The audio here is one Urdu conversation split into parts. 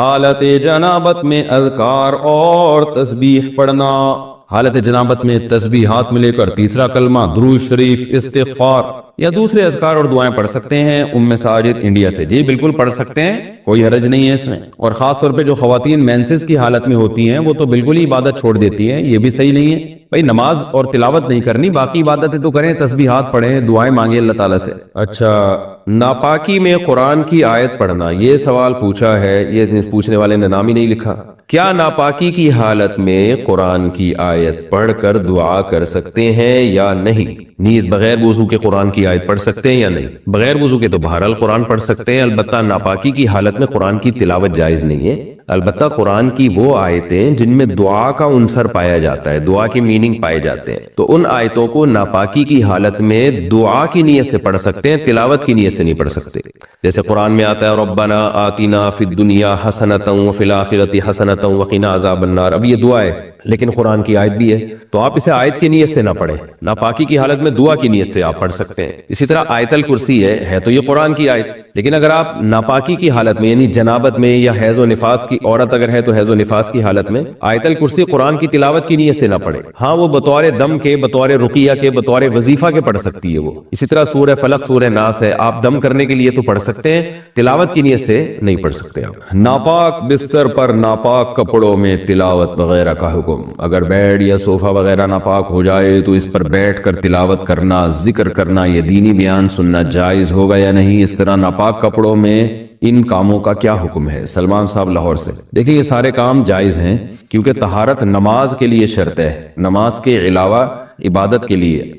حالت جنابت میں اذکار اور تسبیح پڑھنا. حالت جنابت میں تسبیح ہاتھ میں لے کر تیسرا کلمہ درود شریف استغفار یا دوسرے اذکار اور دعائیں پڑھ سکتے ہیں. ام ساجد انڈیا سے. جی بالکل پڑھ سکتے ہیں, کوئی حرج نہیں ہے اس میں. اور خاص طور پہ جو خواتین مینسز کی حالت میں ہوتی ہیں وہ تو بالکل ہی عبادت چھوڑ دیتی ہیں, یہ بھی صحیح نہیں ہے. بھائی نماز اور تلاوت نہیں کرنی, باقی عبادتیں تو کریں, تسبیحات پڑھیں, دعائیں مانگیں اللہ تعالیٰ سے. اچھا, ناپاکی میں قرآن کی آیت پڑھنا, یہ سوال پوچھا ہے, یہ پوچھنے والے نے نام ہی نہیں لکھا. کیا ناپاکی کی حالت میں قرآن کی آیت پڑھ کر دعا کر سکتے ہیں یا نہیں؟ نیز بغیر وضو کے قرآن کی آیت پڑھ سکتے ہیں یا نہیں؟ بغیر وضو کے تو بہرحال قرآن پڑھ سکتے ہیں, البتہ ناپاکی کی حالت میں قرآن کی تلاوت جائز نہیں ہے. البتہ قرآن کی وہ آیتیں جن میں دعا کا عنصر پایا جاتا ہے, دعا کے میننگ پائے جاتے ہیں, تو ان آیتوں کو ناپاکی کی حالت میں دعا کی نیت سے پڑھ سکتے ہیں, تلاوت کی نیت سے نہیں پڑھ سکتے. جیسے قرآن میں آتا ہے ربنا آتنا فی الدنیا حسنۃ وفی الآخرۃ حسنۃ وقنا عذاب النار. اب یہ دعا ہے لیکن قرآن کی آیت بھی ہے, تو آپ اسے آیت کی نیت سے نہ پڑھیں, ناپاکی کی حالت میں دعا کی نیت سے آپ پڑھ سکتے ہیں. اسی طرح آیت الکرسی ہے تو یہ قرآن کی آیت, لیکن اگر آپ ناپاکی کی حالت میں یعنی جنابت میں یا حیض و نفاس کی عورت اگر ہے تو حیض و نفاس کی حالت میں آیت الکرسی قرآن کی تلاوت کی نیت سے نہ پڑھیں. ہاں وہ بطور دم کے, بطور رقیہ کے, بطور وظیفہ کے پڑھ سکتی ہے وہ. اسی طرح سورہ فلق سورہ ناس ہے, آپ دم کرنے کے لیے تو پڑھ سکتے ہیں, تلاوت کی نیت سے نہیں پڑھ سکتے. ناپاک بستر پر ناپاک کپڑوں میں تلاوت وغیرہ کا حکم. اگر بیڈ یا صوفہ وغیرہ ناپاک ہو جائے تو اس پر بیٹھ کر تلاوت کرنا, ذکر کرنا یا دینی بیان سننا جائز ہوگا یا نہیں؟ اس طرح ناپاک کپڑوں میں ان کاموں کا کیا حکم ہے؟ سلمان صاحب لاہور سے. دیکھیں یہ سارے کام جائز ہیں کیونکہ طہارت نماز کے لیے شرط ہے, نماز کے علاوہ عبادت کے لیے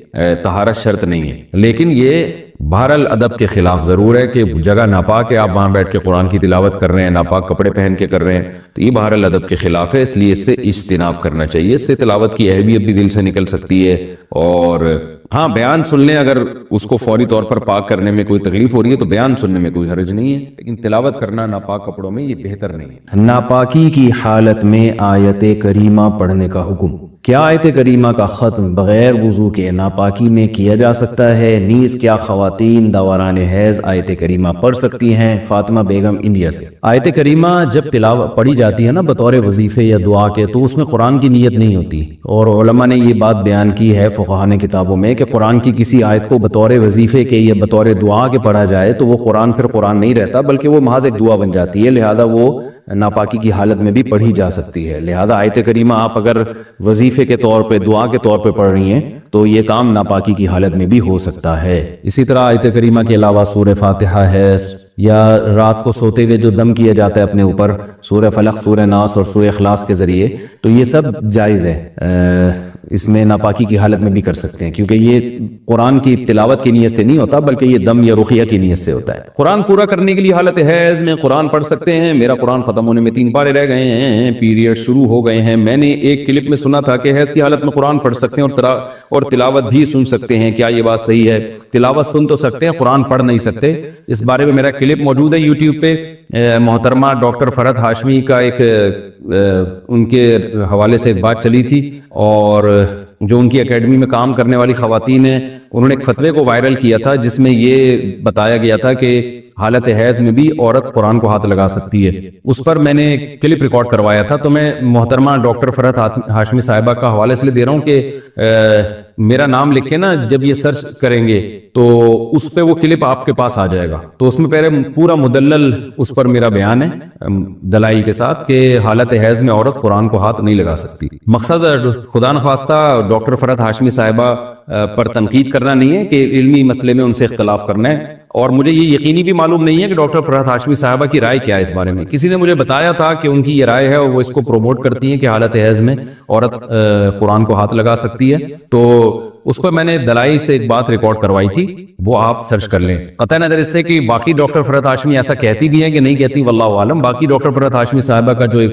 طہارت شرط نہیں ہے. لیکن یہ بہرحال ادب کے خلاف ضرور ہے کہ جگہ ناپاک ہے, آپ وہاں بیٹھ کے قرآن کی تلاوت کر رہے ہیں, ناپاک کپڑے پہن کے کر رہے ہیں, تو یہ بہرحال ادب کے خلاف ہے, اس لیے اس سے اجتناب کرنا چاہیے. اس سے تلاوت کی اہمیت بھی دل سے نکل سکتی ہے. اور ہاں بیان سن لیں, اگر اس کو فوری طور پر پاک کرنے میں کوئی تکلیف ہو رہی ہے تو بیان سننے میں کوئی حرج نہیں ہے, لیکن تلاوت کرنا ناپاک کپڑوں میں یہ بہتر نہیں ہے. ناپاکی کی حالت میں آیت کریمہ پڑھنے کا حکم. کیا آیت کریمہ کا ختم بغیر وضو کے ناپاکی میں کیا جا سکتا ہے؟ نیز کیا خواتین دوران حیض آیت کریمہ پڑھ سکتی ہیں؟ فاطمہ بیگم انڈیا سے. آیت کریمہ جب تلاوت پڑھی جاتی ہے نا بطور وظیفے یا دعا کے, تو اس میں قرآن کی نیت نہیں ہوتی, اور علماء نے یہ بات بیان کی ہے فقہاء نے کتابوں میں کہ قرآن کی کسی آیت کو بطور وظیفے کے یا بطور دعا کے پڑھا جائے تو وہ قرآن پھر قرآن نہیں رہتا, بلکہ وہ محض ایک دعا بن جاتی ہے, لہذا وہ ناپاکی کی حالت میں بھی پڑھی جا سکتی ہے. لہذا آیت کریمہ آپ اگر وظیفے کے طور پہ, دعا کے طور پہ پڑھ رہی ہیں تو یہ کام ناپاکی کی حالت میں بھی ہو سکتا ہے. اسی طرح آیت کریمہ کے علاوہ سورہ فاتحہ ہے, یا رات کو سوتے ہوئے جو دم کیا جاتا ہے اپنے اوپر, سورہ فلق سورہ ناس اور سورہ اخلاص کے ذریعے, تو یہ سب جائز ہے. اس میں ناپاکی کی حالت میں بھی کر سکتے ہیں کیونکہ یہ قرآن کی تلاوت کی نیت سے نہیں ہوتا بلکہ یہ دم یا رقیہ کی نیت سے ہوتا ہے. قرآن پورا کرنے کے لیے حالت حیض میں قرآن پڑھ سکتے ہیں. میرا قرآن ختم ہونے میں 3 پارے رہ گئے ہیں, پیریڈ شروع ہو گئے ہیں. میں نے ایک کلپ میں سنا تھا کہ حیض کی حالت میں قرآن پڑھ سکتے ہیں اور تلاوت بھی سن سکتے ہیں. کیا یہ بات صحیح ہے؟ تلاوت سن تو سکتے ہیں, قرآن پڑھ نہیں سکتے. اس بارے میں میرا کلپ موجود ہے یوٹیوب پہ. محترمہ ڈاکٹر فرحت ہاشمی کا ایک ان کے حوالے سے ایک بات چلی تھی, اور جو ان کی اکیڈمی میں کام کرنے والی خواتین ہیں انہوں نے ایک فتوے کو وائرل کیا تھا جس میں یہ بتایا گیا تھا کہ حالت حیض میں بھی عورت قرآن کو ہاتھ لگا سکتی ہے. اس پر میں نے کلپ ریکارڈ کروایا تھا, تو میں محترمہ ڈاکٹر فرحت ہاشمی صاحبہ کا حوالے سے دے رہا ہوں کہ میرا نام لکھ کے نا جب یہ سرچ کریں گے تو اس پہ وہ کلپ آپ کے پاس آ جائے گا. تو اس میں پہلے پورا مدلل اس پر میرا بیان ہے دلائل کے ساتھ کہ حالت حیض میں عورت قرآن کو ہاتھ نہیں لگا سکتی. مقصد خدا نخواستہ ڈاکٹر فرحت ہاشمی صاحبہ پر تنقید کرنا نہیں ہے کہ علمی مسئلے میں ان سے اختلاف کرنا ہے, اور مجھے یہ یقینی بھی معلوم نہیں ہے کہ ڈاکٹر فرحت ہاشمی صاحبہ کی رائے کیا ہے اس بارے میں. کسی نے مجھے بتایا تھا کہ ان کی یہ رائے ہے اور وہ اس کو پروموٹ کرتی ہیں کہ حالت حیض میں عورت قرآن کو ہاتھ لگا سکتی ہے. تو اس پر میں نے دلائل سے ایک بات ریکارڈ کروائی تھی, وہ آپ سرچ کر لیں. قطع نظر اس سے کہ باقی ڈاکٹر فرحت ہاشمی ایسا کہتی بھی ہیں کہ نہیں کہتی, واللہ عالم. باقی ڈاکٹر فرحت ہاشمی صاحبہ کا جو ایک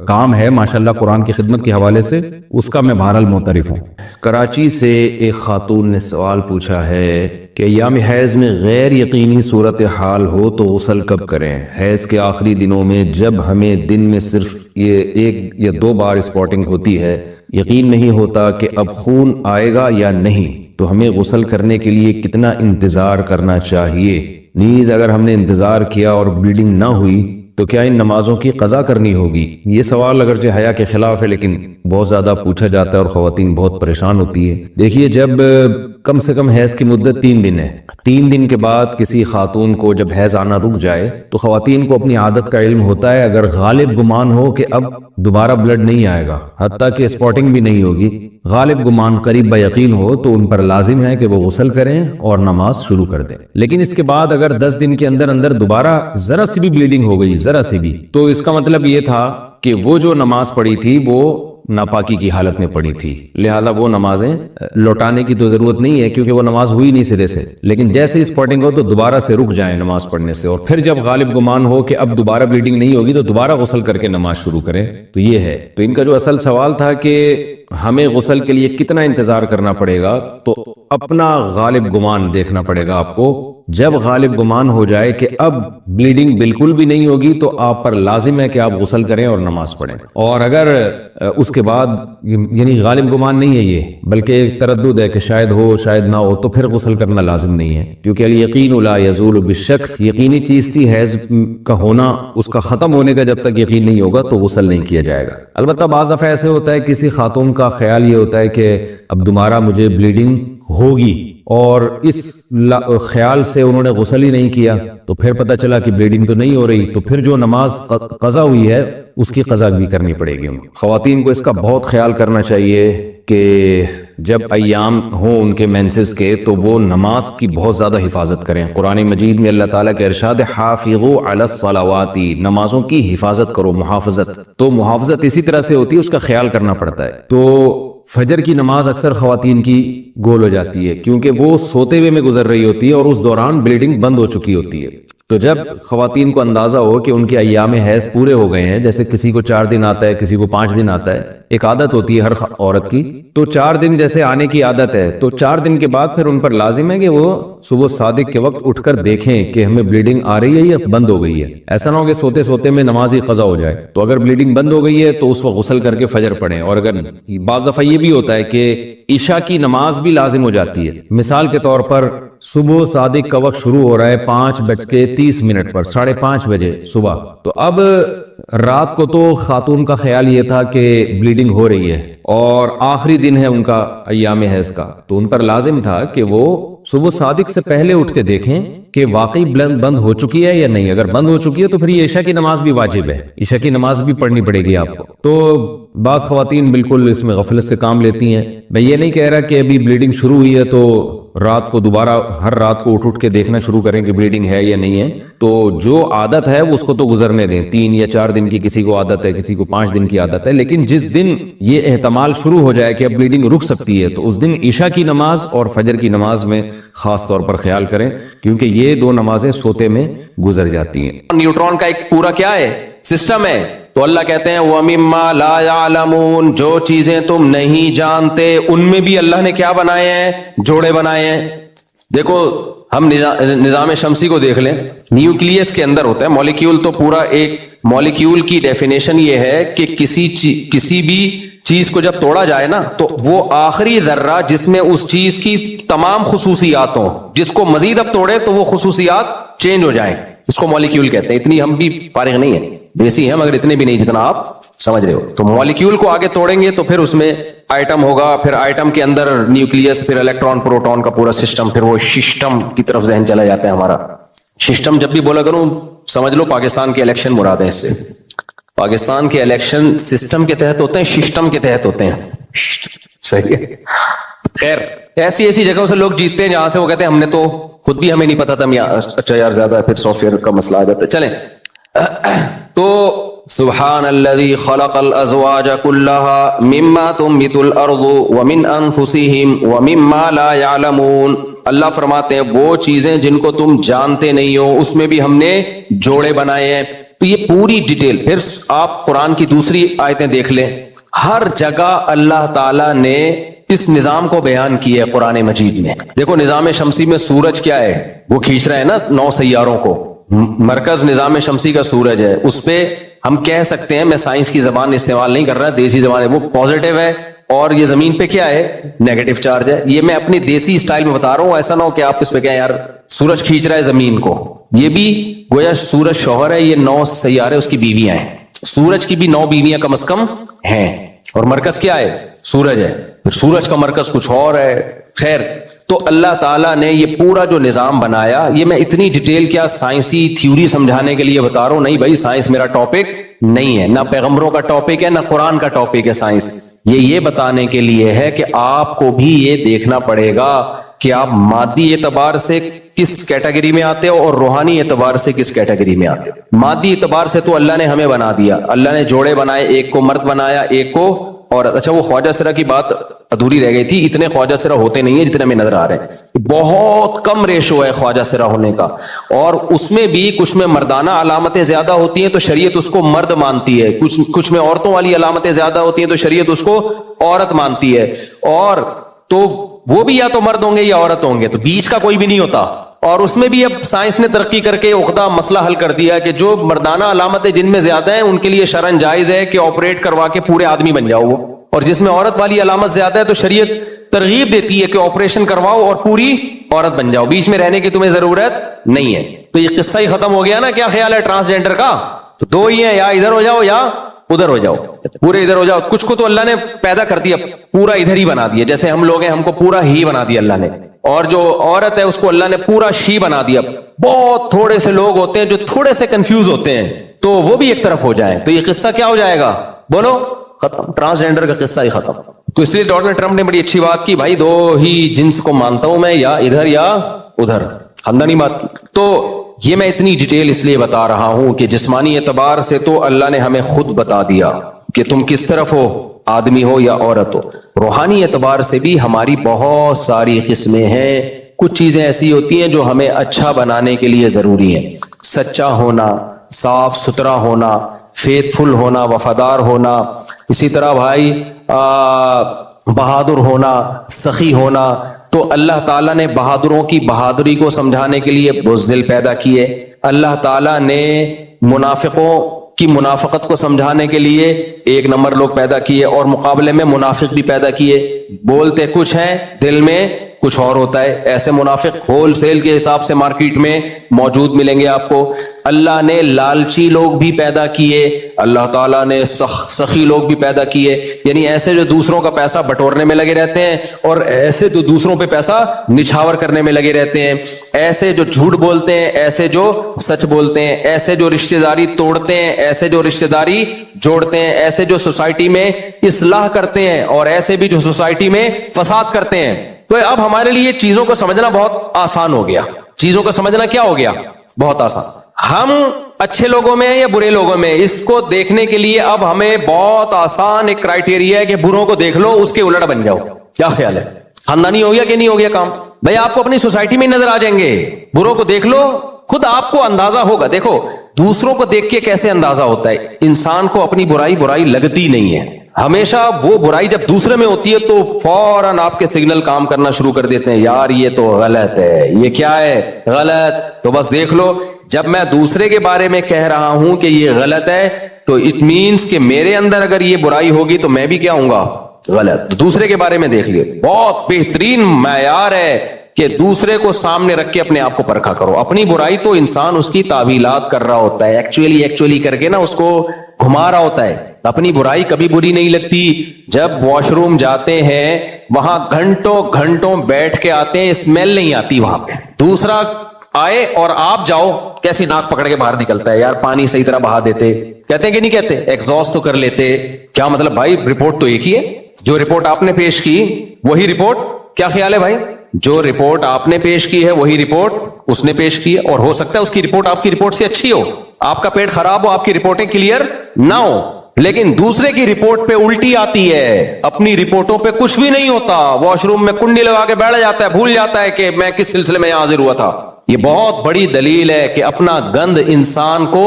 کام ہے ماشاءاللہ قرآن کی خدمت کے حوالے سے, اس کا میں بہرحال معترف ہوں. کراچی سے ایک خاتون نے سوال پوچھا ہے کہ ایام حیض میں غیر یقینی صورتحال ہو تو غسل کب کریں؟ حیض کے آخری دنوں میں جب ہمیں دن میں صرف یہ 1 یا 2 بار اسپاٹنگ ہوتی ہے, یقین نہیں ہوتا کہ اب خون آئے گا یا نہیں, تو ہمیں غسل کرنے کے لیے کتنا انتظار کرنا چاہیے؟ نیز اگر ہم نے انتظار کیا اور بلیڈنگ نہ ہوئی تو کیا ان نمازوں کی قضا کرنی ہوگی؟ یہ سوال اگرچہ حیا کے خلاف ہے لیکن بہت زیادہ پوچھا جاتا ہے اور خواتین بہت پریشان ہوتی ہے۔ دیکھیے، جب کم سے کم حیض کی مدت 3 دن ہے، 3 دن کے بعد کسی خاتون کو جب حیض آنا رک جائے تو خواتین کو اپنی عادت کا علم ہوتا ہے، اگر غالب گمان ہو کہ اب دوبارہ بلڈ نہیں آئے گا، حتیٰ کہ اسپاٹنگ بھی نہیں ہوگی، غالب گمان قریب بیقین ہو، تو ان پر لازم ہے کہ وہ غسل کریں اور نماز شروع کر دیں۔ لیکن اس کے بعد اگر 10 دن کے اندر اندر دوبارہ ذرا سی بھی بلیڈنگ ہو گئی، ذرا سی بھی، تو اس کا مطلب یہ تھا کہ وہ جو نماز پڑھی تھی وہ ناپاکی کی حالت میں پڑی تھی، لہذا وہ نمازیں لوٹانے کی تو ضرورت نہیں ہے کیونکہ وہ نماز ہوئی نہیں سرے سے، لیکن جیسے اسپاٹنگ ہو تو دوبارہ سے رک جائیں نماز پڑھنے سے، اور پھر جب غالب گمان ہو کہ اب دوبارہ بلیڈنگ نہیں ہوگی تو دوبارہ غسل کر کے نماز شروع کریں۔ تو یہ ہے، تو ان کا جو اصل سوال تھا کہ ہمیں غسل کے لیے کتنا انتظار کرنا پڑے گا، تو اپنا غالب گمان دیکھنا پڑے گا آپ کو۔ جب غالب گمان ہو جائے کہ اب بلیڈنگ بالکل بھی نہیں ہوگی تو آپ پر لازم ہے کہ آپ غسل کریں اور نماز پڑھیں، اور اگر اس کے بعد یعنی غالب گمان نہیں ہے یہ، بلکہ ایک تردد ہے کہ شاید ہو شاید نہ ہو، تو پھر غسل کرنا لازم نہیں ہے، کیونکہ الیقین لا یزول بالشک، یقینی چیز تھی حیض کا ہونا، اس کا ختم ہونے کا جب تک یقین نہیں ہوگا تو غسل نہیں کیا جائے گا۔ البتہ بعض دفعہ ایسے ہوتا ہے کسی خاتون کا خیال یہ ہوتا ہے کہ اب دوبارہ مجھے بلیڈنگ ہوگی، اور اس خیال سے انہوں نے غسل ہی نہیں کیا، تو پھر پتہ چلا کہ بلیڈنگ تو نہیں ہو رہی، تو پھر جو نماز قضا ہوئی ہے اس کی قضا بھی کرنی پڑے گی۔ خواتین کو اس کا بہت خیال کرنا چاہیے کہ جب ایام ہوں ان کے مینسز کے تو وہ نماز کی بہت زیادہ حفاظت کریں۔ قرآن مجید میں اللہ تعالیٰ کے ارشاد حافظوا علی الصلوات، نمازوں کی حفاظت کرو، محافظت، تو محافظت اسی طرح سے ہوتی ہے، اس کا خیال کرنا پڑتا ہے۔ تو فجر کی نماز اکثر خواتین کی گول ہو جاتی ہے کیونکہ وہ سوتے ہوئے میں گزر رہی ہوتی ہے اور اس دوران بلیڈنگ بند ہو چکی ہوتی ہے۔ تو جب خواتین کو اندازہ ہو کہ ان کے ایام حیض پورے ہو گئے ہیں، جیسے کسی کو 4 دن آتا ہے، کسی کو 5 دن آتا ہے، ایک عادت ہوتی ہے ہر عورت کی، تو 4 دن جیسے آنے کی عادت ہے، تو 4 دن کے بعد پھر ان پر لازم ہے کہ وہ صبح صادق کے وقت اٹھ کر دیکھیں کہ ہمیں بلیڈنگ آ رہی ہے یا بند ہو گئی ہے۔ ایسا نہ ہو کہ سوتے سوتے میں نماز ہی قضا ہو جائے۔ تو اگر بلیڈنگ بند ہو گئی ہے تو اس وقت غسل کر کے فجر پڑھیں، اور اگر بعض دفعہ یہ بھی ہوتا ہے کہ عشاء کی نماز بھی لازم ہو جاتی ہے، مثال کے طور پر صبح صادق کا وقت شروع ہو رہا ہے 5:30 پر، 5:30 بجے صبح، تو اب رات کو تو خاتون کا خیال یہ تھا کہ بلیڈنگ ہو رہی ہے اور آخری دن ہے ان کا ایام حیض کا، تو ان پر لازم تھا کہ وہ صبح صادق سے پہلے اٹھ کے دیکھیں کہ واقعی بند ہو چکی ہے یا نہیں۔ اگر بند ہو چکی ہے تو پھر یہ عشاء کی نماز بھی واجب ہے، عشاء کی نماز بھی پڑھنی پڑے گی آپ کو۔ تو بعض خواتین بالکل اس میں غفلت سے کام لیتی ہیں۔ میں یہ نہیں کہہ رہا کہ ابھی بلیڈنگ شروع ہوئی ہے تو رات کو دوبارہ ہر رات کو اٹھ کے دیکھنا شروع کریں کہ بلیڈنگ ہے یا نہیں ہے، تو جو عادت ہے اس کو تو گزرنے دیں۔ 3 یا 4 دن کی کسی کو عادت ہے، کسی کو 5 دن کی عادت ہے، لیکن جس دن یہ احتمال شروع ہو جائے کہ اب بلیڈنگ رک سکتی ہے تو اس دن عشاء کی نماز اور فجر کی نماز میں خاص طور پر خیال کریں، کیونکہ یہ 2 نمازیں سوتے میں گزر جاتی ہیں۔ نیوٹرون کا ایک پورا کیا ہے، سسٹم ہے، تو اللہ کہتے ہیں وَمِمَّا لَا يَعْلَمُونَ، جو چیزیں تم نہیں جانتے ان میں بھی اللہ نے کیا بنائے ہیں، جوڑے بنائے ہیں۔ دیکھو ہم نظام شمسی کو دیکھ لیں، نیوکلیس کے اندر ہوتا ہے مولیکیول، تو پورا ایک مولیکیول کی ڈیفینیشن یہ ہے کہ کسی بھی چیز کو جب توڑا جائے نا تو وہ آخری ذرہ جس میں اس چیز کی تمام خصوصیات ہوں، جس کو مزید اب توڑے تو وہ خصوصیات چینج ہو جائیں، اس کو مولیکیول کہتے ہیں۔ اتنی ہم بھی فارغ نہیں ہیں، دیسی ہیں مگر اتنے بھی نہیں جتنا آپ سمجھ رہے ہو۔ تو مولیکیول کو آگے توڑیں گے تو پھر اس میں آئٹم ہوگا، پھر آئٹم کے اندر نیوکلیس، پھر الیکٹران پروٹون کا پورا سسٹم، پھر وہ سسٹم کی طرف ذہن چلا جاتا ہے ہمارا۔ سسٹم جب بھی بولا کروں سمجھ لو پاکستان کے الیکشن مراد ہے، اس سے پاکستان کے الیکشن سسٹم کے تحت ہوتے ہیں، سسٹم کے تحت ہوتے ہیں، صحیح ہے۔ خیر ایسی جگہوں سے لوگ جیتتے ہیں جہاں سے وہ کہتے ہیں ہم نے تو خود بھی ہمیں نہیں پتا تھا، اچھا یار زیادہ ہے، پھر سافٹ ویئر کا مسئلہ آ جاتا ہے۔ چلیں تو سبحان الذی خلق الازواج كلها مما تنبت الارض ومن انفسهم ومما لا يعلمون، اللہ فرماتے ہیں وہ چیزیں جن کو تم جانتے نہیں ہو اس میں بھی ہم نے جوڑے بنائے ہیں۔ تو یہ پوری ڈیٹیل پھر آپ قرآن کی دوسری آیتیں دیکھ لیں، ہر جگہ اللہ تعالی نے اس نظام کو بیان کیا ہے قرآن مجید میں۔ دیکھو نظام شمسی میں سورج کیا ہے، وہ کھینچ رہا ہے نا 9 سیاروں کو، مرکز نظام شمسی کا سورج ہے، اس پہ ہم کہہ سکتے ہیں، میں سائنس کی زبان استعمال نہیں کر رہا، دیسی زبان ہے، وہ پازیٹیو ہے اور یہ زمین پہ کیا ہے، نیگیٹو چارج ہے۔ یہ میں اپنی دیسی اسٹائل میں بتا رہا ہوں، ایسا نہ ہو کہ آپ اس پہ کہیں یار سورج کھینچ رہا ہے زمین کو، یہ بھی گویا سورج شوہر ہے, یہ 9 سیارے اس کی بیویاں ہیں. سورج کی بھی 9 بیویاں کم از کم ہیں, اور مرکز کیا ہے؟ سورج ہے. پھر سورج کا مرکز کچھ اور ہے. خیر, تو اللہ تعالیٰ نے یہ پورا جو نظام بنایا, یہ میں اتنی ڈیٹیل کیا سائنسی تھیوری سمجھانے کے لیے بتا رہا ہوں, نہیں بھائی سائنس میرا ٹاپک نہیں ہے, نہ پیغمبروں کا ٹاپک ہے, نہ قرآن کا ٹاپک ہے سائنس. یہ بتانے کے لیے ہے کہ آپ کو بھی یہ دیکھنا پڑے گا کہ آپ مادی اعتبار سے کس کیٹیگری میں آتے ہو اور روحانی اعتبار سے کس کیٹیگری میں آتے ہو. مادی اعتبار سے تو اللہ نے ہمیں بنا دیا, اللہ نے جوڑے بنائے, ایک کو مرد بنایا, ایک کو عورت. اچھا, وہ خواجہ سرا کی بات ادھوری رہ گئی تھی, اتنے خواجہ سرا ہوتے نہیں ہیں جتنے ہمیں نظر آ رہے ہیں, بہت کم ریشو ہے خواجہ سرا ہونے کا, اور اس میں بھی کچھ میں مردانہ علامتیں زیادہ ہوتی ہیں تو شریعت اس کو مرد مانتی ہے, کچھ میں عورتوں والی علامتیں زیادہ ہوتی ہیں تو شریعت اس کو عورت مانتی ہے, اور تو وہ بھی یا تو مرد ہوں گے یا عورت ہوں گے, تو بیچ کا کوئی بھی نہیں ہوتا. اور اس میں بھی اب سائنس نے ترقی کر کے عقدہ مسئلہ حل کر دیا کہ جو مردانہ علامتیں جن میں زیادہ ہیں ان کے لیے شرعاً جائز ہے کہ آپریٹ کروا کے پورے آدمی بن جاؤ وہ, اور جس میں عورت والی علامت زیادہ ہے تو شریعت ترغیب دیتی ہے کہ آپریشن کرواؤ اور پوری عورت بن جاؤ, بیچ میں رہنے کی تمہیں ضرورت نہیں ہے. تو یہ قصہ ہی ختم ہو گیا نا. کیا خیال ہے ٹرانسجینڈر کا؟ تو 2 ہی ہیں, یا ادھر ہو جاؤ یا ادھر ہو جاؤ, پورے ادھر ہو جاؤ. کچھ کو تو اللہ نے پیدا کر دیا, پورا ادھر ہی بنا دیا, جیسے ہم لوگ ہیں ہم کو پورا ہی بنا دیا اللہ نے, اور جو عورت ہے اس کو اللہ نے پورا شی بنا دیا. بہت تھوڑے سے لوگ ہوتے ہیں جو تھوڑے سے کنفیوز ہوتے ہیں, تو وہ بھی ایک طرف ہو جائیں تو یہ قصہ کیا ہو جائے گا؟ بولو, ختم. ٹرانسجینڈر کا قصہ ہی ختم. تو اس لیے ڈونلڈ ٹرمپ نے بڑی اچھی بات کی, بھائی 2 ہی جنس کو مانتا ہوں میں, یا ادھر یا ادھر, خاندانی بات کی. تو یہ میں اتنی ڈیٹیل اس لیے بتا رہا ہوں کہ جسمانی اعتبار سے تو اللہ نے ہمیں خود بتا دیا کہ تم کس طرف ہو, آدمی ہو یا عورت ہو. روحانی اعتبار سے بھی ہماری بہت ساری قسمیں ہیں. کچھ چیزیں ایسی ہوتی ہیں جو ہمیں اچھا بنانے کے لیے ضروری ہیں, سچا ہونا, صاف ستھرا ہونا, فیتھ فل ہونا, وفادار ہونا, اسی طرح بھائی بہادر ہونا, سخی ہونا. تو اللہ تعالیٰ نے بہادروں کی بہادری کو سمجھانے کے لیے بزدل پیدا کیے, اللہ تعالیٰ نے منافقوں کی منافقت کو سمجھانے کے لیے 1 نمبر لوگ پیدا کیے, اور مقابلے میں منافق بھی پیدا کیے. بولتے کچھ ہیں, دل میں کچھ اور ہوتا ہے. ایسے منافق ہول سیل کے حساب سے مارکیٹ میں موجود ملیں گے آپ کو. اللہ نے لالچی لوگ بھی پیدا کیے, اللہ تعالیٰ نے سخی لوگ بھی پیدا کیے, یعنی ایسے جو دوسروں کا پیسہ بٹورنے میں لگے رہتے ہیں, اور ایسے جو دوسروں پہ پیسہ نچھاور کرنے میں لگے رہتے ہیں, ایسے جو جھوٹ بولتے ہیں, ایسے جو سچ بولتے ہیں, ایسے جو رشتہ داری توڑتے ہیں, ایسے جو رشتہ داری جوڑتے ہیں, ایسے جو سوسائٹی میں اصلاح کرتے ہیں, اور ایسے بھی جو سوسائٹی میں فساد کرتے ہیں. تو اب ہمارے لیے چیزوں کو سمجھنا بہت آسان ہو گیا. چیزوں کو سمجھنا کیا ہو گیا؟ بہت آسان. ہم اچھے لوگوں میں ہیں یا برے لوگوں میں, اس کو دیکھنے کے لیے اب ہمیں بہت آسان ایک کرائٹیریا ہے کہ بروں کو دیکھ لو, اس کے الٹ بن جاؤ. کیا خیال ہے؟ خاندانی ہو گیا کہ نہیں ہو گیا کام؟ بھائی آپ کو اپنی سوسائٹی میں نظر آ جائیں گے, بروں کو دیکھ لو, خود آپ کو اندازہ ہوگا. دیکھو دوسروں کو دیکھ کے کیسے اندازہ ہوتا ہے. انسان کو اپنی برائی لگتی نہیں ہے. ہمیشہ وہ برائی جب دوسرے میں ہوتی ہے تو فوراً آپ کے سگنل کام کرنا شروع کر دیتے ہیں, یار یہ تو غلط ہے, یہ کیا ہے غلط. تو بس دیکھ لو, جب میں دوسرے کے بارے میں کہہ رہا ہوں کہ یہ غلط ہے تو اٹ مینس کہ میرے اندر اگر یہ برائی ہوگی تو میں بھی کیا ہوں گا؟ غلط. تو دوسرے کے بارے میں دیکھ لیے, بہت بہترین معیار ہے کہ دوسرے کو سامنے رکھ کے اپنے آپ کو پرکھا کرو. اپنی برائی تو انسان اس کی تعویلات کر رہا ہوتا ہے, ایکچولی کر کے نا اس کو گھما رہا ہوتا ہے. اپنی برائی کبھی بری نہیں لگتی. جب واش روم جاتے ہیں وہاں گھنٹوں بیٹھ کے آتے ہیں, اسمیل نہیں آتی وہاں پہ. دوسرا آئے اور آپ جاؤ, کیسی ناک پکڑ کے باہر نکلتا ہے, یار پانی صحیح طرح بہا دیتے, کہتے ہیں کہ نہیں کہتے, ایگزاسٹ تو کر لیتے. کیا مطلب بھائی؟ رپورٹ تو ایک ہی ہے, جو رپورٹ آپ نے پیش کی وہی رپورٹ. کیا خیال ہے بھائی؟ جو رپورٹ آپ نے پیش کی ہے وہی رپورٹ اس نے پیش کی ہے, اور ہو سکتا ہے اس کی رپورٹ آپ کی رپورٹ سے اچھی ہو, آپ کا پیٹ خراب ہو, آپ کی رپورٹیں کلیئر نہ ہو, لیکن دوسرے کی رپورٹ پہ الٹی آتی ہے, اپنی رپورٹوں پہ کچھ بھی نہیں ہوتا. واش روم میں کنڈی لگا کے بیٹھ جاتا ہے, بھول جاتا ہے کہ میں کس سلسلے میں حاضر ہوا تھا. یہ بہت بڑی دلیل ہے کہ اپنا گند انسان کو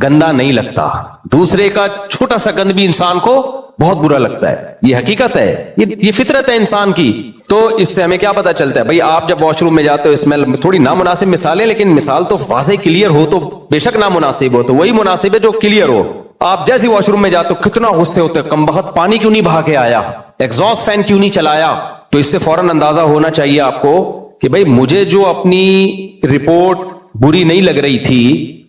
گندا نہیں لگتا, دوسرے کا چھوٹا سا گند بھی انسان کو بہت برا لگتا ہے. یہ حقیقت ہے, یہ فطرت ہے انسان کی. تو اس سے ہمیں کیا پتا چلتا ہے؟ بھائی آپ جب واش روم میں جاتے ہو, اسمیل تھوڑی نامناسب مثال ہے, لیکن مثال تو واضح کلیئر ہو تو بے شک نامناسب ہو, تو وہی مناسب ہے جو کلیئر ہو. آپ جیسے واش روم میں جاتے ہو کتنا غصے ہوتے ہیں, کم بخت پانی کیوں نہیں بہا کے آیا, ایگزاسٹ فین کیوں نہیں چلایا. تو اس سے فوراً اندازہ ہونا چاہیے آپ کو کہ بھائی مجھے جو اپنی رپورٹ بری نہیں لگ رہی تھی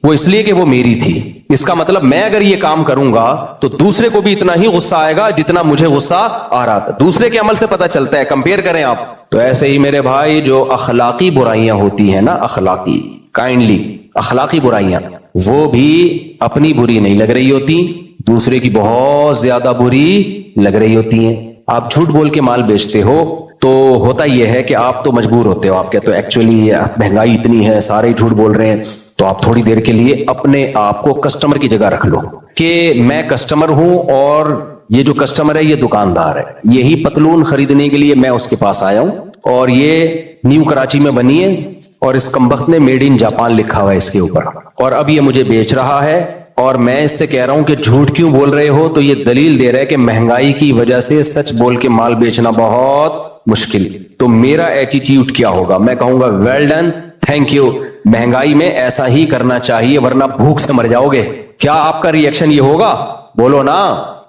وہ اس لیے کہ وہ میری تھی. اس کا مطلب میں اگر یہ کام کروں گا تو دوسرے کو بھی اتنا ہی غصہ آئے گا جتنا مجھے غصہ آ رہا تھا. دوسرے کے عمل سے پتہ چلتا ہے, کمپیئر کریں آپ. تو ایسے ہی میرے بھائی جو اخلاقی برائیاں ہوتی ہیں نا, اخلاقی کائنڈلی اخلاقی برائیاں, وہ بھی اپنی بری نہیں لگ رہی ہوتی, دوسرے کی بہت زیادہ بری لگ رہی ہوتی ہیں. آپ جھوٹ بول کے مال بیچتے ہو تو ہوتا یہ ہے کہ آپ تو مجبور ہوتے ہو, آپ کہتے ہو ایکچولی مہنگائی اتنی ہے, سارے جھوٹ بول رہے ہیں, تو آپ تھوڑی دیر کے لیے اپنے آپ کو کسٹمر کی جگہ رکھ لو کہ میں کسٹمر ہوں اور یہ جو کسٹمر ہے یہ دکاندار ہے. یہی پتلون خریدنے کے لیے میں اس کے پاس آیا ہوں اور یہ نیو کراچی میں بنی ہے اور اس کمبخت نے میڈ ان جاپان لکھا ہوا ہے اس کے اوپر, اور اب یہ مجھے بیچ رہا ہے اور میں اس سے کہہ رہا ہوں کہ جھوٹ کیوں بول رہے ہو, تو یہ دلیل دے رہا ہے کہ مہنگائی کی وجہ سے سچ بول کے مال بیچنا بہت مشکل. تو میرا ایٹیٹیوڈ کیا ہوگا؟ میں کہوں گا ویل ڈن, تھینک یو. مہنگائی میں ایسا ہی کرنا چاہیے ورنہ بھوک سے مر جاؤ گے. کیا آپ کا ریئیکشن یہ ہوگا؟ بولو نا.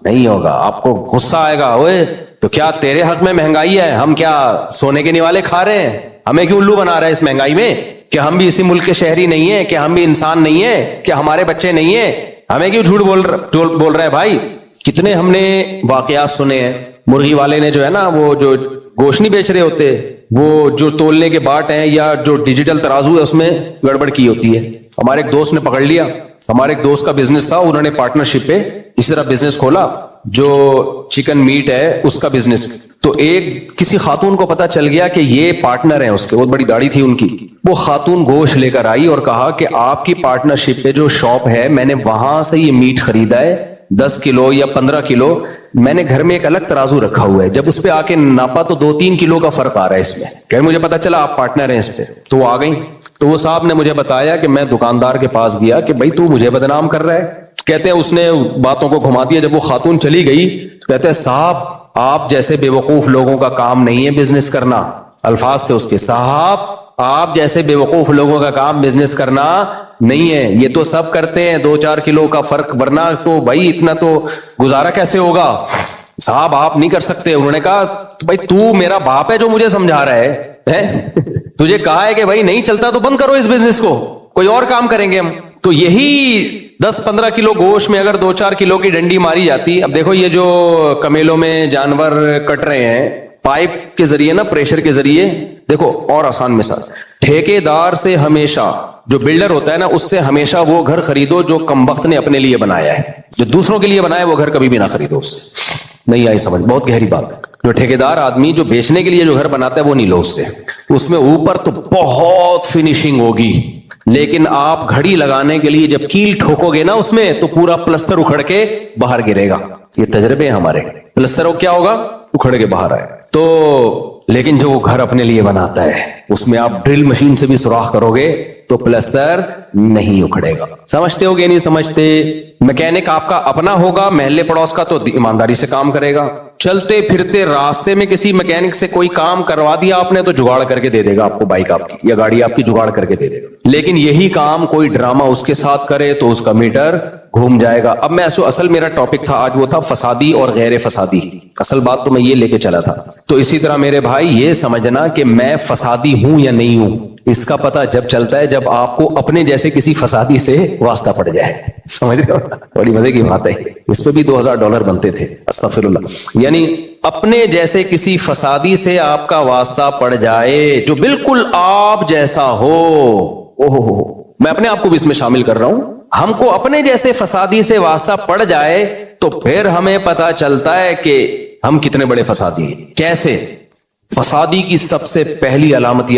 نہیں ہوگا, آپ کو غصہ آئے گا, اوے تو کیا تیرے حق میں مہنگائی ہے, ہم کیا سونے کے نیوالے کھا رہے ہیں, ہمیں کیوں الو بنا رہا ہے اس مہنگائی میں, کہ ہم بھی اسی ملک کے شہری نہیں ہیں, کہ ہم بھی انسان نہیں ہیں, کہ ہمارے بچے نہیں ہیں, ہمیں کیوں جھوٹ بول رہا ہے بھائی. کتنے ہم نے واقعات سنے ہیں. مرغی والے نے جو ہے نا, وہ جو گوشت نہیں بیچ رہے ہوتے, وہ جو تولنے کے باٹ ہیں یا جو ڈیجیٹل ترازو ہے اس میں گڑبڑ کی ہوتی ہے. ہمارے ایک دوست نے پکڑ لیا, ہمارے ایک دوست کا بزنس تھا, انہوں نے پارٹنرشپ پہ اسی طرح بزنس کھولا جو چکن میٹ ہے اس کا بزنس. تو ایک کسی خاتون کو پتا چل گیا کہ یہ پارٹنر ہیں اس کے, بہت بڑی داڑھی تھی ان کی. وہ خاتون گوشت لے کر آئی اور کہا کہ آپ کی پارٹنرشپ پہ جو شاپ ہے میں نے وہاں سے یہ میٹ خریدا ہے 10 کلو یا 15 کلو, میں نے گھر میں ایک الگ ترازو رکھا ہوا ہے, جب اس پہ آ کے ناپا تو 2-3 کلو کا فرق آ رہا ہے اس میں. کہ مجھے پتا چلا آپ پارٹنر ہیں اس پہ. تو وہ آ گئی, تو وہ صاحب نے مجھے بتایا کہ میں دکاندار کے پاس گیا کہ بھائی تو مجھے بدنام کر رہا ہے. کہتے ہیں اس نے باتوں کو گھما دیا. جب وہ خاتون چلی گئی تو کہتے ہیں صاحب آپ جیسے بے وقوف لوگوں کا کام نہیں ہے بزنس کرنا. الفاظ تھے اس کے, صاحب آپ جیسے بے وقوف لوگوں کا کام بزنس کرنا نہیں ہے, یہ تو سب کرتے ہیں 2-4 کلو کا فرق, ورنہ تو بھائی اتنا تو گزارا کیسے ہوگا صاحب, آپ نہیں کر سکتے. انہوں نے کہا بھائی تو میرا باپ ہے جو مجھے سمجھا رہا ہے, تجھے کہا ہے کہ بھائی نہیں چلتا تو بند کرو اس بزنس کو, کوئی اور کام کریں گے ہم. تو یہی 10-15 کلو گوشت میں اگر 2-4 کلو کی ڈنڈی ماری جاتی. اب دیکھو یہ جو کمیلوں میں جانور کٹ رہے ہیں پائپ کے ذریعے نا, پریشر کے ذریعے, دیکھو اور آسان مثال, ٹھیکیدار سے ہمیشہ, جو بلڈر ہوتا ہے نا اس سے ہمیشہ وہ گھر خریدو جو کمبخت نے اپنے لیے بنایا ہے. جو دوسروں کے لیے بنایا وہ گھر کبھی بھی نہ خریدو اس سے. نہیں آئی سمجھ؟ بہت گہری بات ہے. جو ٹھیکیدار آدمی جو بیچنے کے لیے جو گھر بناتا ہے وہ نہیں لو اس سے. اس میں اوپر تو بہت فنیشنگ ہوگی, لیکن آپ گھڑی لگانے کے لیے جب کیل ٹھوکو گے نا اس میں تو پورا پلستر اکھڑ کے باہر گرے گا. یہ تجربے ہیں ہمارے. پلستر ہو کیا ہوگا, اکھڑ کے باہر آئے. تو لیکن جو وہ گھر اپنے لیے بناتا ہے اس میں آپ ڈرل مشین سے بھی سوراخ کرو گے تو پلستر نہیں اکھڑے گا. سمجھتے ہو گے نہیں سمجھتے؟ میکینک آپ کا اپنا ہوگا, محلے پڑوس کا تو ایمانداری سے کام کرے گا. چلتے پھرتے راستے میں کسی میکینک سے کوئی کام کروا دیا آپ نے تو جگاڑ کر کے دے دے گا آپ کو, بائک آپ کی یا گاڑی آپ کی جگاڑ کر کے دے دے گا. لیکن یہی کام کوئی ڈرامہ اس کے ساتھ کرے تو اس کا میٹر گھوم جائے گا. اب میں اصل میرا ٹاپک تھا آج وہ تھا فسادی اور غیر فسادی. اصل بات تو میں یہ لے کے چلا تھا. تو اسی طرح میرے بھائی یہ سمجھنا کہ میں فسادی ہوں یا نہیں ہوں, اس کا پتہ جب چلتا ہے جب آپ کو اپنے جیسے کسی فسادی سے واسطہ پڑ جائے. سمجھ رہے ہو؟ بڑی مزے کی بات ہے. اس پہ بھی $2000 بنتے تھے, استغفر اللہ. یعنی اپنے جیسے کسی فسادی سے آپ کا واسطہ پڑ جائے جو بالکل آپ جیسا ہو. میں اپنے آپ کو بھی اس میں شامل کر رہا ہوں. ہم کو اپنے جیسے فسادی سے واسطہ پڑ جائے تو پھر ہمیں پتا چلتا ہے کہ ہم کتنے بڑے فسادی ہیں. کیسے؟ فسادی کی سب سے پہلی علامت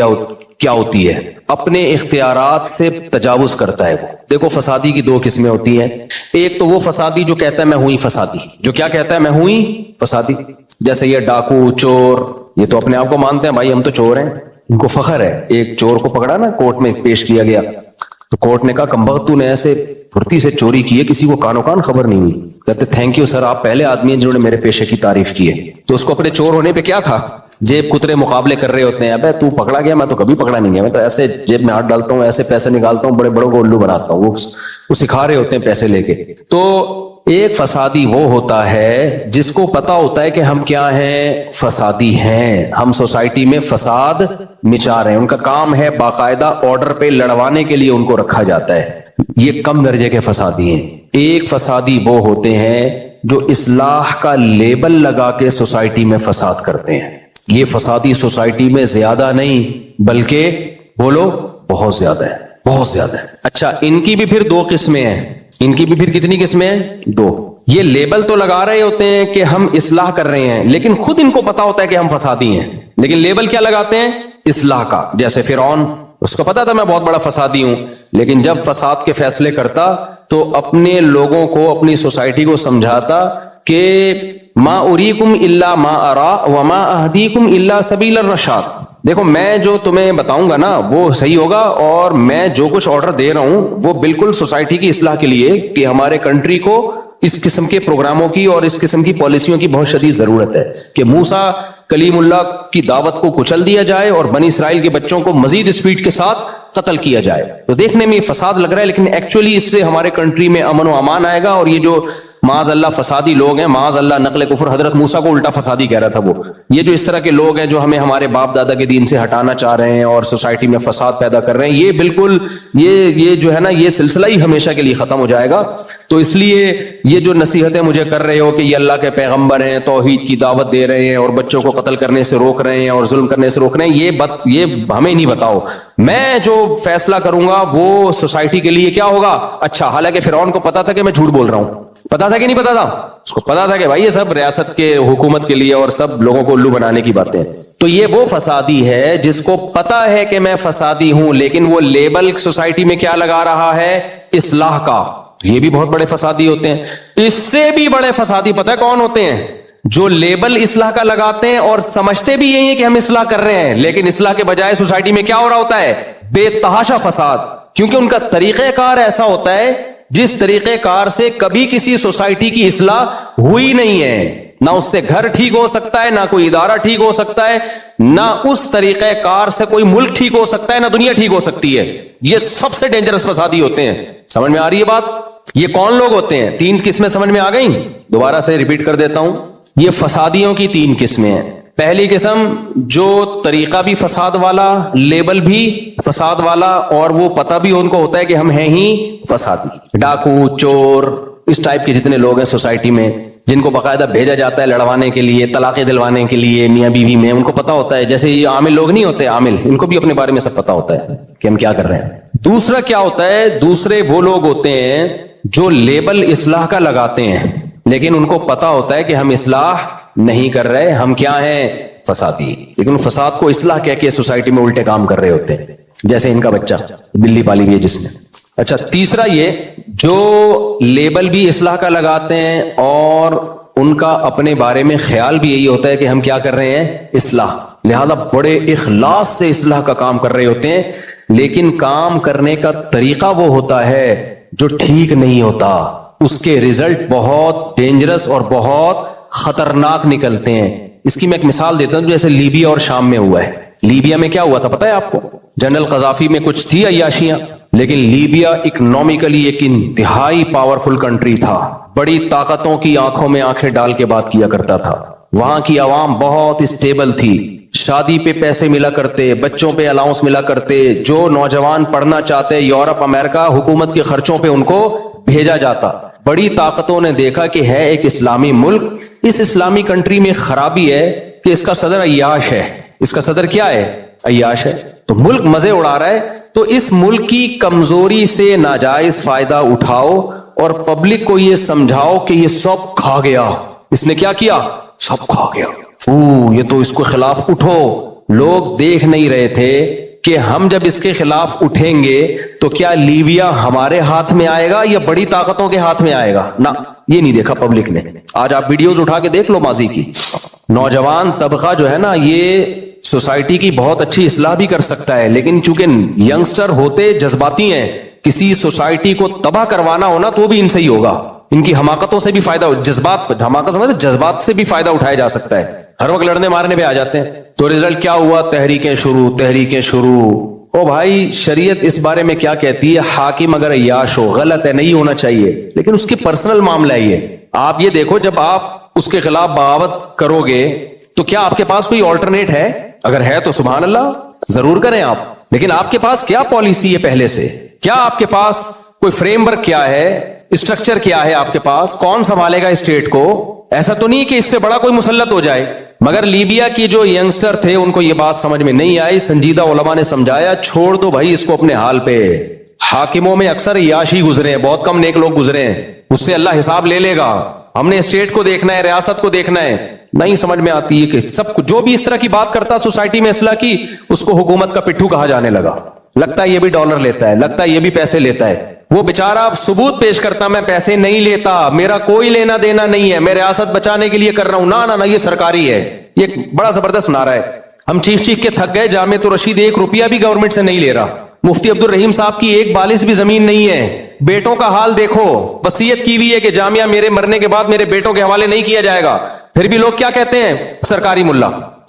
کیا ہوتی ہے؟ اپنے اختیارات سے تجاوز کرتا ہے وہ. دیکھو فسادی کی 2 قسمیں ہوتی ہیں. ایک تو وہ فسادی جو کہتا ہے میں ہوں ہی فسادی, جو کیا کہتا ہے میں ہوں ہی فسادی. جیسے یہ ڈاکو, چور, یہ تو اپنے آپ کو مانتے ہیں بھائی ہم تو چور ہیں, ان کو فخر ہے. ایک چور کو پکڑا نا کورٹ میں پیش کیا گیا تو کورٹ نے کہا کمبخت تو نے ایسے پھرتی سے چوری کی ہے کسی کو کانو کان خبر نہیں ہوئی. کہتے تھینک یو سر, آپ پہلے آدمی ہیں جنہوں نے میرے پیشے کی تعریف کی ہے. تو اس کو اپنے چور ہونے پہ کیا تھا, جیب کترے مقابلے کر رہے ہوتے ہیں. ابے تو پکڑا گیا, میں تو کبھی پکڑا نہیں گیا, میں تو ایسے جیب میں ہاتھ ڈالتا ہوں, ایسے پیسے نکالتا ہوں, بڑے بڑوں کو الو بناتا ہوں. وہ سکھا رہے ہوتے ہیں پیسے لے کے. تو ایک فسادی وہ ہوتا ہے جس کو پتا ہوتا ہے کہ ہم کیا ہیں, فسادی ہیں, ہم سوسائٹی میں فساد مچا رہے ہیں. ان کا کام ہے باقاعدہ آرڈر پہ لڑوانے کے لیے ان کو رکھا جاتا ہے. یہ کم درجے کے فسادی ہیں. ایک فسادی وہ ہوتے ہیں جو اصلاح کا لیبل لگا کے سوسائٹی میں فساد کرتے ہیں. یہ فسادی سوسائٹی میں زیادہ نہیں بلکہ بولو بہت زیادہ ہے, بہت زیادہ ہے. اچھا, ان کی بھی پھر دو قسمیں ہیں. ان کی بھی پھر کتنی قسمیں ہیں؟ دو. یہ لیبل تو لگا رہے ہوتے ہیں کہ ہم اصلاح کر رہے ہیں, لیکن خود ان کو پتا ہوتا ہے کہ ہم فسادی ہیں, لیکن لیبل کیا لگاتے ہیں؟ اصلاح کا. جیسے فرعون, اس کو پتا تھا میں بہت بڑا فسادی ہوں, لیکن جب فساد کے فیصلے کرتا تو اپنے لوگوں کو, اپنی سوسائٹی کو سمجھاتا کہ ما اریکم الا ما ارا وما اہدیکم الا سبیل الرشاد. دیکھو میں جو تمہیں بتاؤں گا نا وہ صحیح ہوگا, اور میں جو کچھ آرڈر دے رہا ہوں وہ بالکل سوسائٹی کی اصلاح کے لیے, کہ ہمارے کنٹری کو اس قسم کے پروگراموں کی اور اس قسم کی پالیسیوں کی بہت شدید ضرورت ہے کہ موسیٰ کلیم اللہ کی دعوت کو کچل دیا جائے اور بنی اسرائیل کے بچوں کو مزید اسپیڈ کے ساتھ قتل کیا جائے. تو دیکھنے میں یہ فساد لگ رہا ہے, لیکن ایکچولی اس سے ہمارے کنٹری میں امن و امان آئے گا. اور یہ جو معاذ اللہ فسادی لوگ ہیں, معاذ اللہ نقل کفر, حضرت موسیٰ کو الٹا فسادی کہہ رہا تھا وہ, یہ جو اس طرح کے لوگ ہیں جو ہمیں ہمارے باپ دادا کے دین سے ہٹانا چاہ رہے ہیں اور سوسائٹی میں فساد پیدا کر رہے ہیں, یہ بالکل یہ جو ہے نا یہ سلسلہ ہی ہمیشہ کے لیے ختم ہو جائے گا. تو اس لیے یہ جو نصیحتیں مجھے کر رہے ہو کہ یہ اللہ کے پیغمبر ہیں, توحید کی دعوت دے رہے ہیں اور بچوں کو قتل کرنے سے روک رہے ہیں اور ظلم کرنے سے روک رہے ہیں, یہ ہمیں نہیں بتاؤ. میں جو فیصلہ کروں گا وہ سوسائٹی کے لیے کیا ہوگا اچھا. حالانکہ فرعون کو پتا تھا کہ میں جھوٹ بول رہا ہوں, پتا تھا کہ نہیں پتا تھا؟ اس کو پتا تھا کہ بھائی یہ سب ریاست کے حکومت کے لیے اور سب لوگوں کو الو بنانے کی باتیں. تو یہ وہ فسادی ہے جس کو پتا ہے کہ میں فسادی ہوں, لیکن وہ لیبل سوسائٹی میں کیا لگا رہا ہے؟ اصلاح کا. یہ بھی بہت بڑے فسادی ہوتے ہیں. اس سے بھی بڑے فسادی پتہ ہے کون ہوتے ہیں؟ جو لیبل اصلاح کا لگاتے ہیں اور سمجھتے بھی یہی ہے کہ ہم اصلاح کر رہے ہیں, لیکن اصلاح کے بجائے سوسائٹی میں کیا ہو رہا ہوتا ہے؟ بے تحاشا فساد. کیونکہ ان کا طریقہ کار ایسا ہوتا ہے جس طریقہ کار سے کبھی کسی سوسائٹی کی اصلاح ہوئی نہیں ہے. نہ اس سے گھر ٹھیک ہو سکتا ہے, نہ کوئی ادارہ ٹھیک ہو سکتا ہے, نہ اس طریقہ کار سے کوئی ملک ٹھیک ہو سکتا ہے, نہ دنیا ٹھیک ہو سکتی ہے. یہ سب سے ڈینجرس فسادی ہوتے ہیں. سمجھ میں آ رہی ہے بات؟ یہ کون لوگ ہوتے ہیں؟ تین قسمیں سمجھ میں آ گئیں. دوبارہ سے ریپیٹ کر دیتا ہوں. یہ فسادیوں کی تین قسمیں ہیں. پہلی قسم جو طریقہ بھی فساد والا, لیبل بھی فساد والا, اور وہ پتہ بھی ان کو ہوتا ہے کہ ہم ہیں ہی فسادی. ڈاکو, چور, اس ٹائپ کے جتنے لوگ ہیں سوسائٹی میں, جن کو باقاعدہ بھیجا جاتا ہے لڑوانے کے لیے, طلاقیں دلوانے کے لیے میاں بیوی میں, ان کو پتا ہوتا ہے. جیسے یہ عامل لوگ نہیں ہوتے, عامل, ان کو بھی اپنے بارے میں سب پتا ہوتا ہے کہ ہم کیا کر رہے ہیں. دوسرا کیا ہوتا ہے؟ دوسرے وہ لوگ ہوتے ہیں جو لیبل اصلاح کا لگاتے ہیں, لیکن ان کو پتا ہوتا ہے کہ ہم اصلاح نہیں کر رہے, ہم کیا ہیں؟ فسادی. لیکن فساد کو اصلاح کہہ کے سوسائٹی میں الٹے کام کر رہے ہوتے ہیں, جیسے ان کا بچہ بلی پالی ہوئی ہے جس نے. اچھا, تیسرا یہ جو لیبل بھی اصلاح کا لگاتے ہیں اور ان کا اپنے بارے میں خیال بھی یہی ہوتا ہے کہ ہم کیا کر رہے ہیں؟ اصلاح. لہذا بڑے اخلاص سے اصلاح کا کام کر رہے ہوتے ہیں, لیکن کام کرنے کا طریقہ وہ ہوتا ہے جو ٹھیک نہیں ہوتا. اس کے ریزلٹ بہت ڈینجرس اور بہت خطرناک نکلتے ہیں. اس کی میں ایک مثال دیتا ہوں, جیسے لیبیا اور شام میں ہوا ہے. لیبیا میں کیا ہوا تھا پتہ ہے آپ کو؟ جنرل قذافی میں کچھ تھی عیاشیاں, لیکن لیبیا اکنامکلی ایک انتہائی پاورفل کنٹری تھا. بڑی طاقتوں کی آنکھوں میں آنکھیں ڈال کے بات کیا کرتا تھا. وہاں کی عوام بہت اسٹیبل تھی, شادی پہ پیسے ملا کرتے, بچوں پہ الاؤنس ملا کرتے. جو نوجوان پڑھنا چاہتے یورپ امریکہ, حکومت کے خرچوں پہ ان کو بھیجا جاتا. بڑی طاقتوں نے دیکھا کہ ہے ایک اسلامی ملک, اس اسلامی کنٹری میں خرابی ہے کہ اس کا صدر عیاش ہے. اس کا صدر کیا ہے؟ عیاش ہے. تو ملک مزے اڑا رہا ہے, تو اس ملک کی کمزوری سے ناجائز فائدہ اٹھاؤ اور پبلک کو یہ سمجھاؤ کہ یہ سب کھا گیا. اس نے کیا کیا؟ سب کھا گیا. یہ تو اس کو خلاف اٹھو. لوگ دیکھ نہیں رہے تھے کہ ہم جب اس کے خلاف اٹھیں گے تو کیا لیبیا ہمارے ہاتھ میں آئے گا یا بڑی طاقتوں کے ہاتھ میں آئے گا؟ نہ, یہ نہیں دیکھا پبلک نے. آج آپ ویڈیوز اٹھا کے دیکھ لو ماضی کی. نوجوان طبقہ جو ہے نا یہ سوسائٹی کی بہت اچھی اصلاح بھی کر سکتا ہے, لیکن چونکہ ینگسٹر ہوتے جذباتی ہیں, کسی سوسائٹی کو تباہ کروانا ہونا تو بھی ان سے ہی ہوگا. ان کی حماقتوں سے بھی فائدہ, جذبات, حماقت سمجھتے, جذبات سے بھی فائدہ اٹھایا جا سکتا ہے. ہر وقت لڑنے مارنے پہ آ جاتے ہیں. تو رزلٹ کیا ہوا؟ تحریکیں شروع. او بھائی, شریعت اس بارے میں کیا کہتی ہے؟ حاکم اگر عیاش ہو, غلط ہے, نہیں ہونا چاہیے, لیکن اس کی پرسنل معاملہ ہے یہ. آپ یہ دیکھو, جب آپ اس کے خلاف بغاوت کرو گے تو کیا آپ کے پاس کوئی آلٹرنیٹ ہے؟ اگر ہے تو سبحان اللہ ضرور کریں آپ, لیکن آپ کے پاس کیا پالیسی ہے پہلے سے؟ کیا آپ کے پاس کوئی فریم ورک کیا ہے, اسٹرکچر کیا ہے آپ کے پاس, کون سنبھالے گا اسٹیٹ کو. ایسا تو نہیں کہ اس سے بڑا کوئی مسلط ہو جائے. مگر لیبیا کی جو ینگسٹر تھے ان کو یہ بات سمجھ میں نہیں آئی. سنجیدہ علماء نے سمجھایا چھوڑ دو بھائی اس کو اپنے حال پہ. حاکموں میں اکثر عیاشی گزرے ہیں, بہت کم نیک لوگ گزرے ہیں, اس سے اللہ حساب لے لے گا. ہم نے اسٹیٹ کو دیکھنا ہے, ریاست کو دیکھنا ہے. نہیں سمجھ میں آتی ہے کہ سب جو بھی اس طرح کی بات کرتا سوسائٹی میں اصلاح کی, اس کو حکومت کا پٹھو کہا جانے لگا. لگتا ہے یہ بھی ڈالر لیتا ہے, لگتا ہے یہ بھی پیسے لیتا ہے. وہ بیچارہ ثبوت پیش کرتا میں پیسے نہیں لیتا, میرا کوئی لینا دینا نہیں ہے, میں ریاست بچانے کے لیے کر رہا ہوں. نہ یہ سرکاری ہے. یہ بڑا زبردست نعرہ ہے. ہم چیخ کے تھک گئے. جامعۃ الرشید 1 روپیہ بھی گورنمنٹ سے نہیں لے رہا. مفتی عبد الرحیم صاحب کی 1 بالش بھی زمین نہیں ہے. بیٹوں کا حال دیکھو, وصیت کی ہوئی ہے کہ جامعہ میرے مرنے کے بعد میرے بیٹوں کے حوالے نہیں کیا جائے گا. پھر بھی لوگ کیا کہتے ہیں, سرکاری ملا.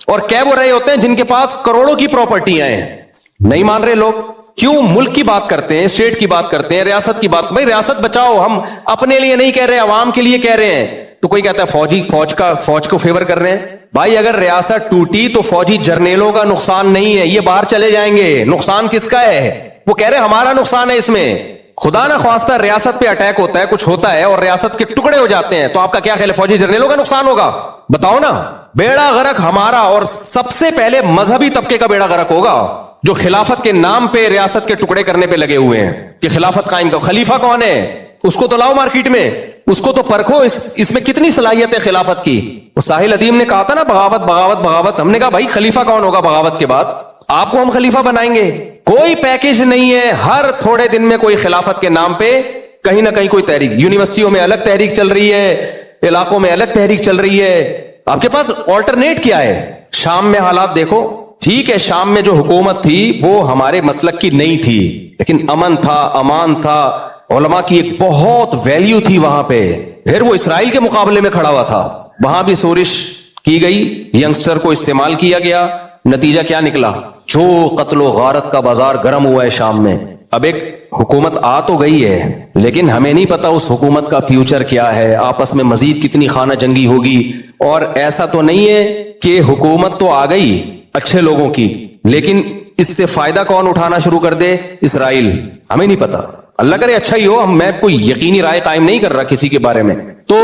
اور کہہ وہ رہے ہوتے ہیں جن کے پاس کروڑوں کی پراپرٹیاں ہیں. نہیں مان رہے لوگ. کیوں؟ ملک کی بات کرتے ہیں, اسٹیٹ کی بات کرتے ہیں, ریاست کی بات. بھائی ریاست بچاؤ, ہم اپنے لیے نہیں کہہ رہے, عوام کے لیے کہہ رہے ہیں. تو کوئی کہتا ہے فوج کو فیور کر رہے ہیں. بھائی اگر ریاست ٹوٹی تو فوجی جرنیلوں کا نقصان نہیں ہے, یہ باہر چلے جائیں گے. نقصان کس کا ہے؟ وہ کہہ رہے ہمارا نقصان ہے اس میں. خدا نہ خواستہ ریاست پہ اٹیک ہوتا ہے, کچھ ہوتا ہے اور ریاست کے ٹکڑے ہو جاتے ہیں, تو آپ کا کیا خیال ہے فوجی جرنیلوں کا نقصان ہوگا؟ بتاؤ نا. بیڑا غرق ہمارا, اور سب سے پہلے مذہبی طبقے کا بیڑا غرق ہوگا جو خلافت کے نام پہ ریاست کے ٹکڑے کرنے پہ لگے ہوئے ہیں کہ خلافت قائم کرو. خلیفہ کون ہے؟ اس کو تو لاؤ مارکیٹ میں, اس کو تو پرکھو, اس میں کتنی صلاحیت ہے خلافت کی. وہ ساحل ادیم نے کہا تھا نا بغاوت بغاوت بغاوت. ہم نے کہا بھائی خلیفہ کون ہوگا بغاوت کے بعد؟ آپ کو ہم خلیفہ بنائیں گے. کوئی پیکج نہیں ہے. ہر تھوڑے دن میں کوئی خلافت کے نام پہ کہیں نہ کہیں کوئی تحریک. یونیورسٹیوں میں الگ تحریک چل رہی ہے, علاقوں میں الگ تحریک چل رہی ہے. آپ کے پاس آلٹرنیٹ کیا ہے؟ شام میں حالات دیکھو. ٹھیک ہے شام میں جو حکومت تھی وہ ہمارے مسلک کی نہیں تھی, لیکن امن تھا, امان تھا, علماء کی ایک بہت ویلیو تھی وہاں پہ. پھر وہ اسرائیل کے مقابلے میں کھڑا ہوا تھا. وہاں بھی سورش کی گئی, ینگسٹر کو استعمال کیا گیا. نتیجہ کیا نکلا؟ جو قتل و غارت کا بازار گرم ہوا ہے شام میں. اب ایک حکومت آ تو گئی ہے, لیکن ہمیں نہیں پتا اس حکومت کا فیوچر کیا ہے, آپس میں مزید کتنی خانہ جنگی ہوگی. اور ایسا تو نہیں ہے کہ حکومت تو آ گئی اچھے لوگوں کی, لیکن اس سے فائدہ کون اٹھانا شروع کر دے؟ اسرائیل. ہمیں نہیں پتا, اللہ کرے اچھا ہی ہو. میں کوئی یقینی رائے قائم نہیں کر رہا کسی کے بارے میں. تو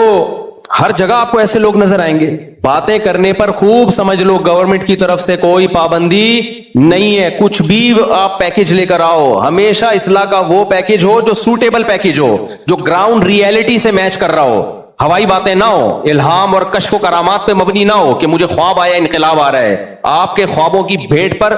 ہر جگہ آپ کو ایسے لوگ نظر آئیں گے. باتیں کرنے پر خوب سمجھ لو گورنمنٹ کی طرف سے کوئی پابندی نہیں ہے. کچھ بھی آپ پیکج لے کر آؤ, ہمیشہ اصلاح کا وہ پیکج ہو جو سوٹیبل پیکج ہو, جو گراؤنڈ ریئلٹی سے میچ کر رہا ہو. ہوائی باتیں نہ ہو, الہام اور کشف و کرامات پہ مبنی نہ ہو کہ مجھے خواب آیا انقلاب آ رہا ہے. آپ کے خوابوں کی بھیٹ پر